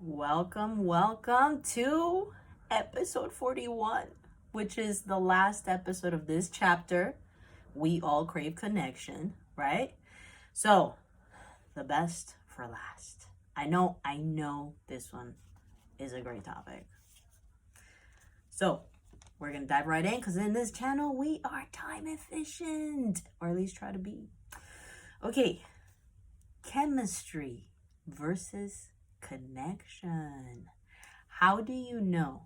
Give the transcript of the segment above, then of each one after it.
Welcome to episode 41, which is the last episode of this chapter. We all crave connection, right? So, the best for last. I know this one is a great topic. So, we're going to dive right in because in this channel, we are time efficient, or at least try to be. Okay, chemistry versus connection. How do you know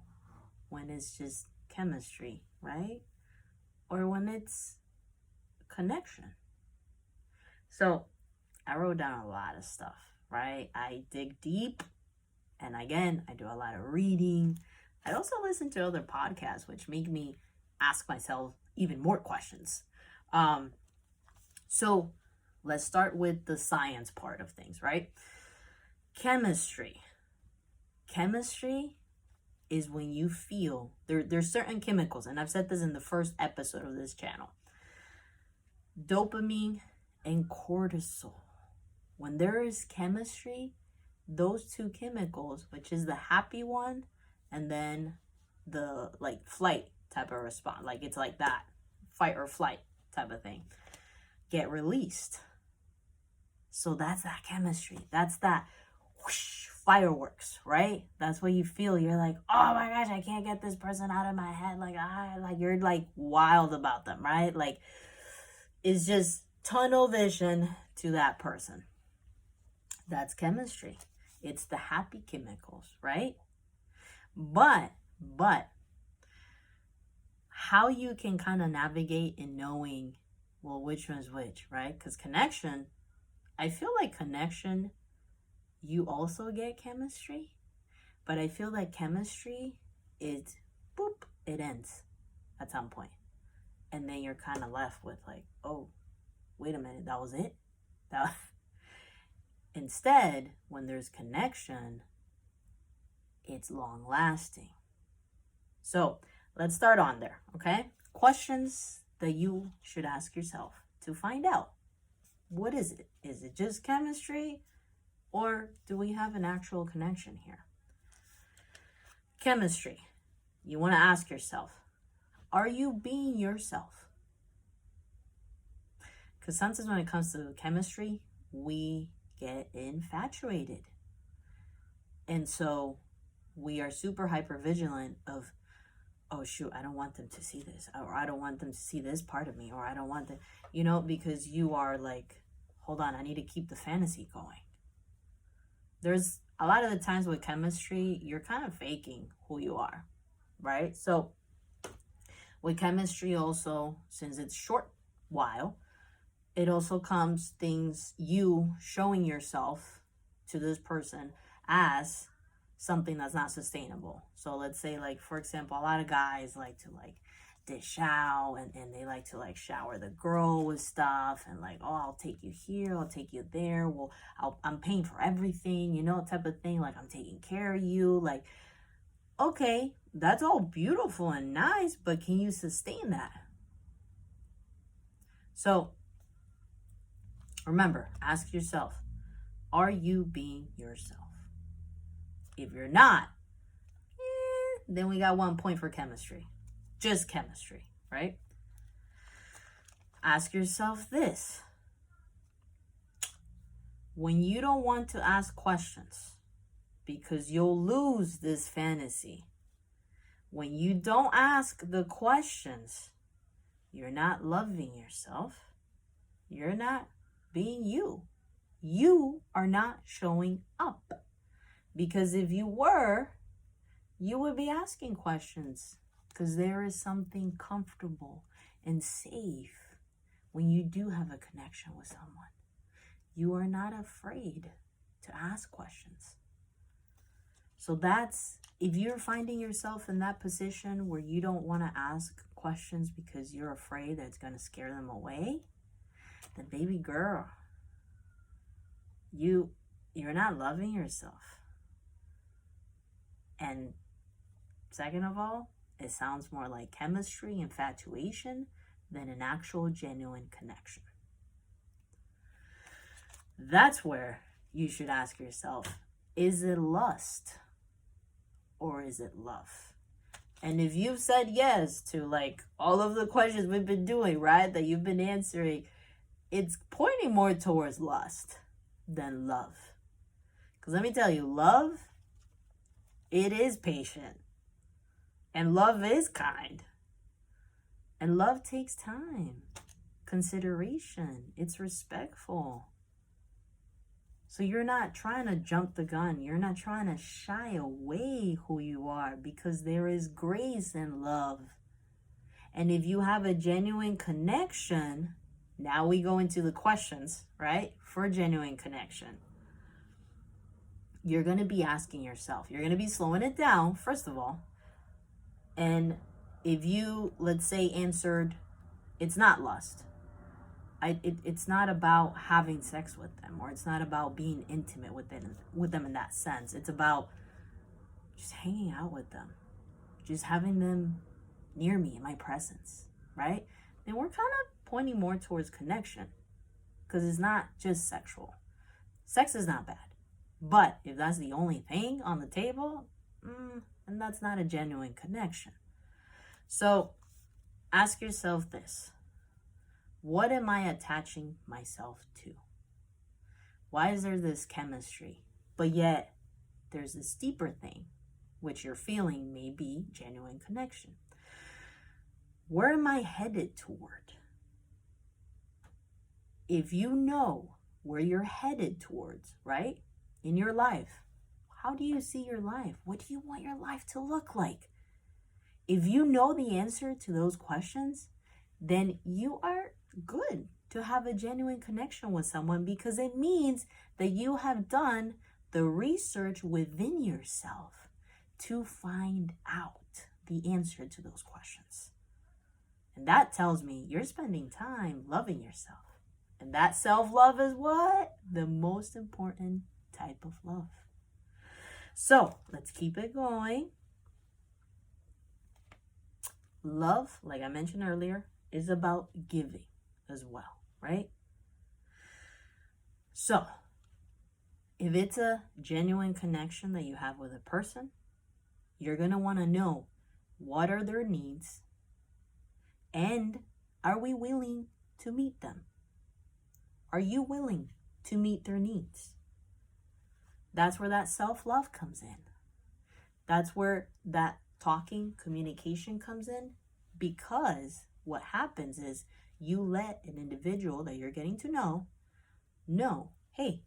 when it's just chemistry, right? Or when it's connection? So I wrote down a lot of stuff, right? I dig deep. And again, I do a lot of reading. I also listen to other podcasts, which make me ask myself even more questions. So let's start with the science part of things, right? Chemistry is when you feel there's certain chemicals, and I've said this in the first episode of this channel. Dopamine and cortisol. When there is chemistry, those two chemicals, which is the happy one and then the like flight type of response, like it's like that fight or flight type of thing, get released. So that's that chemistry. That's that whoosh, fireworks, right? That's what you feel. You're like, oh my gosh, I can't get this person out of my head. Like you're like wild about them, right? Like it's just tunnel vision to that person. That's chemistry. It's the happy chemicals, right? But how you can kind of navigate in knowing, well, which one's which, right? Because connection, I feel like connection, you also get chemistry, but I feel like chemistry is boop, it ends at some point. And then you're kind of left with like, oh, wait a minute, that was it? Instead, when there's connection, it's long lasting. So let's start on there, okay? Questions that you should ask yourself to find out. What is it? Is it just chemistry? Or do we have an actual connection here? Chemistry. You want to ask yourself, are you being yourself? Because sometimes when it comes to chemistry, we get infatuated. And so we are super hyper vigilant of, oh shoot, I don't want them to see this, or I don't want them to see this part of me, or I don't want them, because you are like, hold on, I need to keep the fantasy going. There's a lot of the times with chemistry, you're kind of faking who you are, right? So with chemistry also, since it's short while, it also comes things you showing yourself to this person as something that's not sustainable. So let's say, like, for example, a lot of guys like to like dish out and they like to like shower the girl with stuff and like, oh, I'll take you here, I'll take you there, well, I'm paying for everything, type of thing, like I'm taking care of you. Like, okay, that's all beautiful and nice, but can you sustain that? So remember, ask yourself, are you being yourself? If you're not, then we got 1 point for chemistry. Just chemistry, right? Ask yourself this. When you don't want to ask questions because you'll lose this fantasy, when you don't ask the questions, you're not loving yourself. You're not being you. You are not showing up. Because if you were, you would be asking questions. Because there is something comfortable and safe when you do have a connection with someone. You are not afraid to ask questions. So that's, if you're finding yourself in that position where you don't want to ask questions because you're afraid that it's going to scare them away, then baby girl, you're not loving yourself. And second of all, it sounds more like chemistry, infatuation, than an actual genuine connection. That's where you should ask yourself, Is it lust or is it love? And if you've said yes to like all of the questions we've been doing, right, that you've been answering, it's pointing more towards lust than love. Because let me tell you, love, it is patient. And love is kind. And love takes time, consideration. It's respectful. So you're not trying to jump the gun. You're not trying to shy away who you are, because there is grace in love. And if you have a genuine connection, now we go into the questions, right? For genuine connection. You're going to be asking yourself, you're going to be slowing it down, first of all. And if you, let's say, answered, it's not lust. It's not about having sex with them, or it's not about being intimate with them in that sense. It's about just hanging out with them, just having them near me in my presence, right? Then we're kind of pointing more towards connection, because it's not just sexual. Sex is not bad. But if that's the only thing on the table, then that's not a genuine connection. So ask yourself this. What am I attaching myself to? Why is there this chemistry, but yet there's this deeper thing, which you're feeling may be genuine connection? Where am I headed toward? If you know where you're headed towards, right, in your life, how do you see your life? What do you want your life to look like? If you know the answer to those questions, then you are good to have a genuine connection with someone, because it means that you have done the research within yourself to find out the answer to those questions. And that tells me you're spending time loving yourself. And that self-love is what? The most important type of love. So let's keep it going. Love, like I mentioned earlier, is about giving as well, right? So if it's a genuine connection that you have with a person, you're going to want to know, what are their needs, and are we willing to meet them? Are you willing to meet their needs? That's where that self-love comes in. That's where that talking, communication comes in, because what happens is you let an individual that you're getting to know, hey,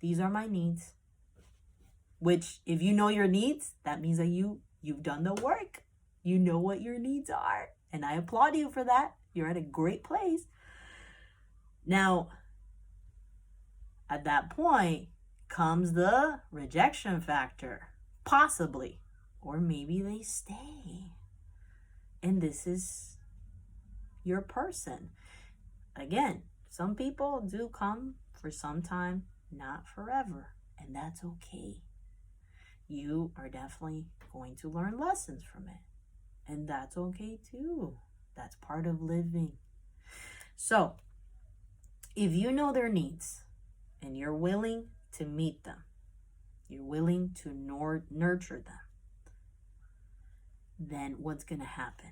these are my needs. Which, if you know your needs, that means that you've done the work. You know what your needs are. And I applaud you for that. You're at a great place. Now, at that point comes the rejection factor. Possibly. Or maybe they stay. And this is your person. Again, some people do come for some time, not forever. And that's okay. You are definitely going to learn lessons from it. And that's okay too. That's part of living. So, if you know their needs and you're willing to meet them, you're willing to nurture them, then what's going to happen?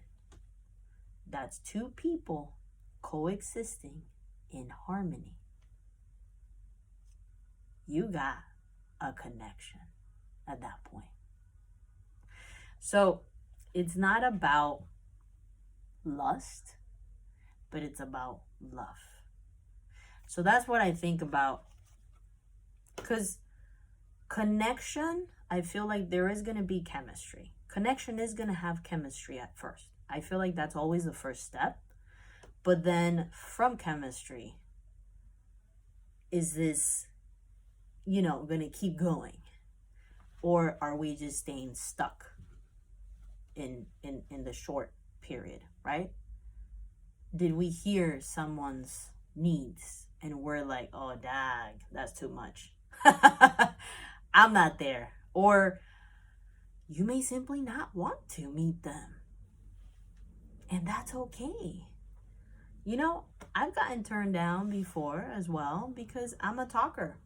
That's two people coexisting in harmony. You got a connection at that point. So it's not about lust, but it's about love. So that's what I think about. Because connection, I feel like there is going to be chemistry. Connection is going to have chemistry at first. I feel like that's always the first step. But then from chemistry, is this, going to keep going? Or are we just staying stuck in the short period, right? Did we hear someone's needs and we're like, oh, dag, that's too much. I'm not there. Or you may simply not want to meet them. And that's okay. I've gotten turned down before as well, because I'm a talker.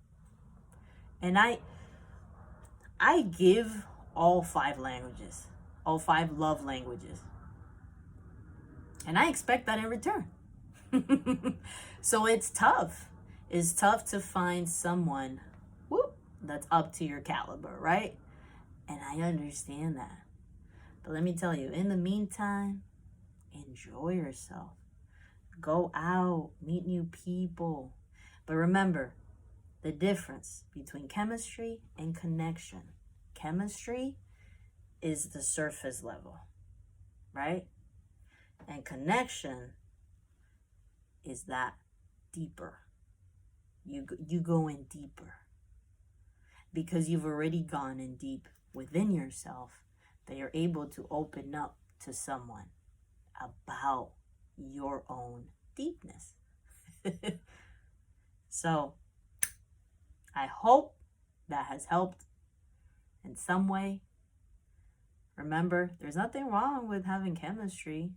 And I give all 5 languages, all 5 love languages. And I expect that in return. So it's tough. It's tough to find someone that's up to your caliber, right? And I understand that. But let me tell you, in the meantime, enjoy yourself. Go out, meet new people. But remember the difference between chemistry and connection. Chemistry is the surface level, right? And connection is that deeper. You go in deeper because you've already gone in deep within yourself, that you're able to open up to someone about your own deepness. So I hope that has helped in some way. Remember, there's nothing wrong with having chemistry.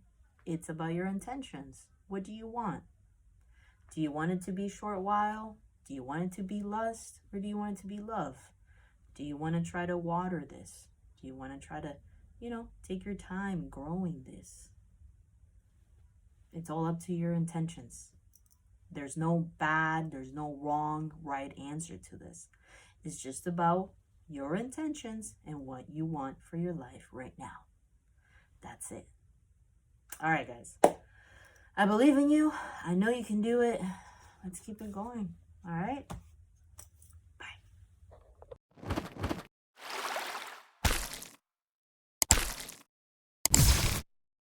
It's about your intentions. What do you want? Do you want it to be a short while? Do you want it to be lust? Or do you want it to be love? Do you want to try to water this? Do you want to try to, take your time growing this? It's all up to your intentions. There's no bad, there's no wrong, right answer to this. It's just about your intentions and what you want for your life right now. That's it. All right, guys. I believe in you. I know you can do it. Let's keep it going. All right.